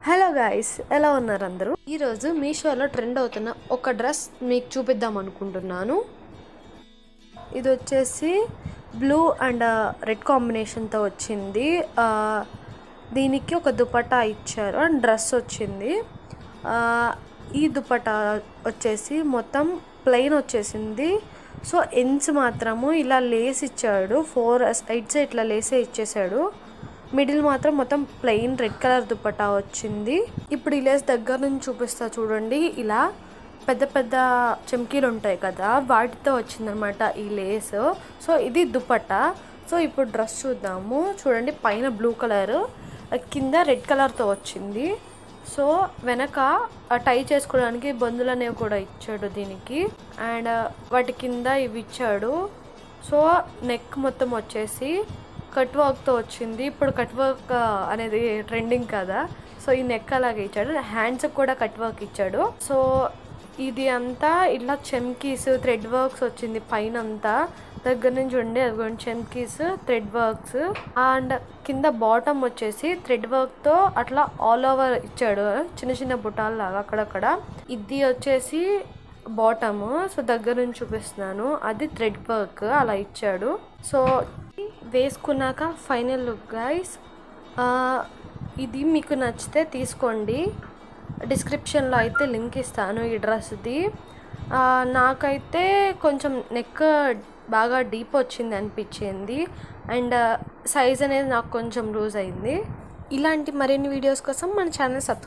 Hello guys, ఎలా ఉన్నారు అందరూ? ఈరోజు మీషోలో ట్రెండ్ అవుతున్న ఒక డ్రెస్ మీకు చూపిద్దాం అనుకుంటున్నాను. ఇది వచ్చేసి బ్లూ అండ్ రెడ్ కాంబినేషన్తో వచ్చింది. దీనికి ఒక దుపట్టా ఇచ్చారు అండ్ డ్రెస్ వచ్చింది. ఈ దుపట్టా వచ్చేసి మొత్తం ప్లెయిన్ వచ్చేసింది. సో ఎండ్స్ మాత్రము ఇలా లేస్ ఇచ్చాడు. 4 సైడ్స్ ఇట్లా లేసే ఇచ్చేసాడు. మిడిల్ మాత్రం మొత్తం ప్లెయిన్ రెడ్ కలర్ దుపట్టా వచ్చింది. ఇప్పుడు ఈ లేస్ దగ్గర నుంచి చూపిస్తా చూడండి. ఇలా పెద్ద పెద్ద చమ్కీలు ఉంటాయి కదా, వాటితో వచ్చిందనమాట ఈ లేస్. సో ఇది దుపట్టా. సో ఇప్పుడు డ్రెస్ చూద్దాము. చూడండి, పైన బ్లూ కలర్, కింద రెడ్ కలర్తో వచ్చింది. సో వెనక టై చేసుకోవడానికి బొందులు అనేవి కూడా ఇచ్చాడు దీనికి. అండ్ వాటి కింద ఇవి ఇచ్చాడు. సో నెక్ మొత్తం వచ్చేసి కట్ వర్క్తో వచ్చింది. ఇప్పుడు కట్ వర్క్ అనేది ట్రెండింగ్ కదా, సో ఈ నెక్ అలాగే ఇచ్చాడు. హ్యాండ్స్కి కూడా కట్ వర్క్ ఇచ్చాడు. సో ఇది అంతా ఇట్లా చెమ్కీస్ థ్రెడ్ వర్క్స్ వచ్చింది పైన అంతా. దగ్గర నుంచి ఉండే అది చెమ్కీస్ థ్రెడ్ వర్క్స్. అండ్ కింద బాటమ్ వచ్చేసి థ్రెడ్ వర్క్తో అట్లా ఆల్ ఓవర్ ఇచ్చాడు, చిన్న చిన్న బుటాలు లాగా అక్కడక్కడ. ఇది వచ్చేసి బాటమ్. సో దగ్గర నుంచి చూపిస్తున్నాను, అది థ్రెడ్ వర్క్ అలా ఇచ్చాడు. సో వేసుకున్నాక ఫైనల్ లుక్ గైస్. ఇది మీకు నచ్చితే తీసుకోండి. డిస్క్రిప్షన్లో అయితే లింక్ ఇస్తాను ఈ డ్రెస్ది. నాకైతే కొంచెం నెక్ బాగా డీప్ వచ్చింది అనిపించింది. అండ్ సైజ్ అనేది నాకు కొంచెం లూజ్ అయింది. ఇలాంటి మరిన్ని వీడియోస్ కోసం మన ఛానల్